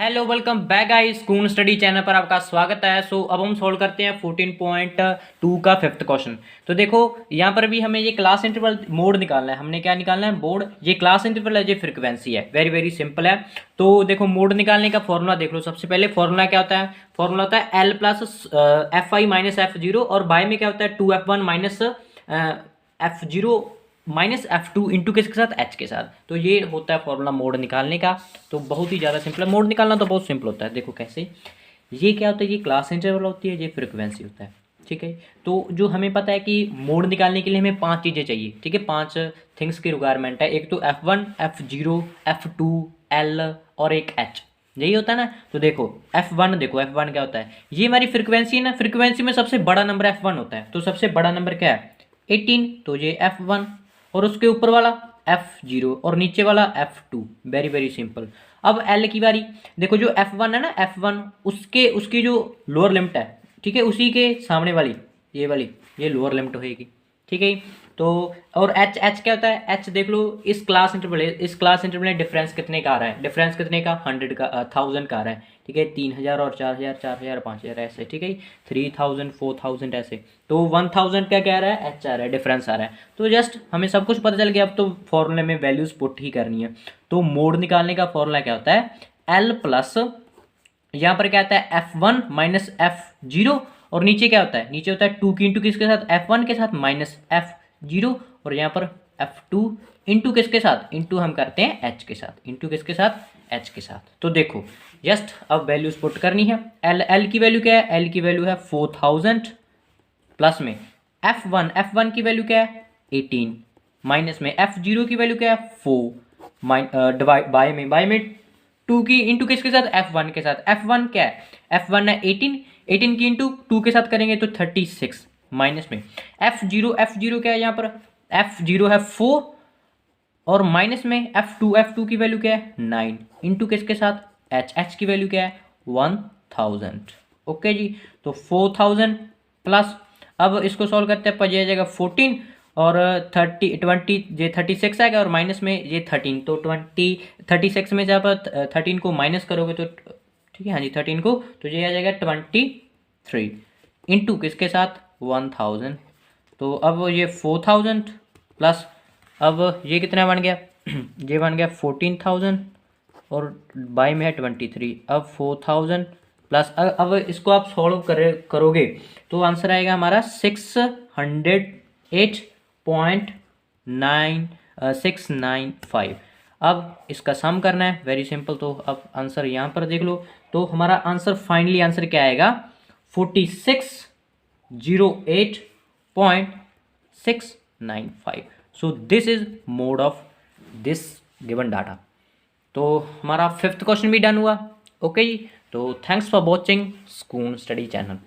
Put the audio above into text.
Hello welcome back guys school study channel पर आपका स्वागत है। अब हम सॉल्व करते हैं 14.2 का फिफ्थ क्वेश्चन। तो देखो यहाँ पर भी हमें ये क्लास इंटरवल मोड निकालना है। हमने क्या निकालना है? मोड। ये क्लास इंटरवल है, ये फ्रीक्वेंसी है। वेरी वेरी सिंपल है। तो देखो मोड निकालने का फॉर्मूला देख लो। सबसे पहले फॉर्मूला क्या होता है? फॉर्मूला होता है L plus F I minus F zero, और बाय में क्या होता है? 2f1 minus F zero minus F two into किसके साथ? एच के साथ। तो ये होता है फॉर्मूला मोड निकालने का। तो बहुत ही ज़्यादा सिंपल है। मोड निकालना तो बहुत सिंपल होता है। देखो कैसे, ये क्या होता है? ये क्लास इंटरवल होती है, ये फ्रिक्वेंसी होता है। ठीक है। तो जो हमें पता है कि मोड निकालने के लिए हमें 5 चीज़ें चाहिए। ठीक है, 5 थिंग्स की रिक्वायरमेंट है। एक तो F1, F0, F2, L और एक H। यही होता है ना। तो देखो F1, देखो F1 क्या होता है? ये हमारी फ्रिक्वेंसी है ना। फ्रिक्वेंसी में सबसे बड़ा नंबर F1 होता है। तो सबसे बड़ा नंबर क्या है? 18। तो ये F1, और उसके ऊपर वाला F0 और नीचे वाला F2। Very very simple. अब L की बारी। देखो जो F1 है ना, F1 उसके उसकी जो लोअर लिमिट है, ठीक है, उसी के सामने वाली ये वाली, ये लोअर लिमिट होएगी। ठीक है। तो और एच एच क्या होता है? एच देख लो, इस क्लास इंटरवल में डिफरेंस कितने का आ रहा है? डिफरेंस कितने का? 100 का, 1000 का आ रहा है। ठीक है, 3000 और 4000, 4000 5000 ऐसे। ठीक है, 3000 4000 ऐसे। तो 1000 का क्या आ रहा है? एच आ रहा है, डिफरेंस आ रहा है। तो जस्ट हमें सब कुछ पता चल गया। अब तो फॉर्मूले में वैल्यूज पुट ही करनी है। तो मोड निकालने का फॉर्मूला क्या होता है? एल प्लस, यहाँ पर क्या आता है? F1 माइनस F0, और नीचे क्या होता है? नीचे होता है 2 की इंटू किसके साथ? F1 के साथ माइनस F0, और यहाँ पर F2 इंटू किसके साथ? इंटू हम करते हैं H के साथ। इंटू किसके साथ? H के साथ। तो देखो जस्ट अब वैल्यूज पुट करनी है। L की वैल्यू क्या है? L की वैल्यू है 4000, प्लस में F1 की वैल्यू क्या है? 18, माइनस में F0 की वैल्यू क्या है? 4, बाय में 2 की इंटू किसके साथ? F1 के साथ। F1 क्या है? F1 है 18, 18 की इंटू 2 के साथ करेंगे तो 36, माइनस में F0 क्या है यहाँ पर? F0 है 4, और माइनस में F2 की वैल्यू क्या है? 9, इंटू किसके साथ? H की वैल्यू क्या है? 1000। ओके जी। तो 4000 प्लस, अब इसको सॉल्व करते हैं। पर यह जाएगा 14, और 20 ये 36 आएगा, और माइनस में ये 13। तो 36 में जब 13 को माइनस करोगे तो ठीक है, हाँ जी 13 को, तो ये आ जाएगा 23 इंटू किसके साथ? 1000। तो अब ये 4000 प्लस, अब ये कितना बन गया? ये बन गया 14000, और बाई में है 23। अब 4000 प्लस, अब इसको आप सॉल्व करोगे तो आंसर आएगा हमारा 608.9695। अब इसका सम करना है, वेरी सिंपल। तो अब आंसर यहाँ पर देख लो। तो हमारा आंसर फाइनली आंसर क्या आएगा? 4608.695। So this is mode of this given data. तो हमारा फिफ्थ क्वेश्चन भी डन हुआ। ओके जी। तो thanks for watching school study channel.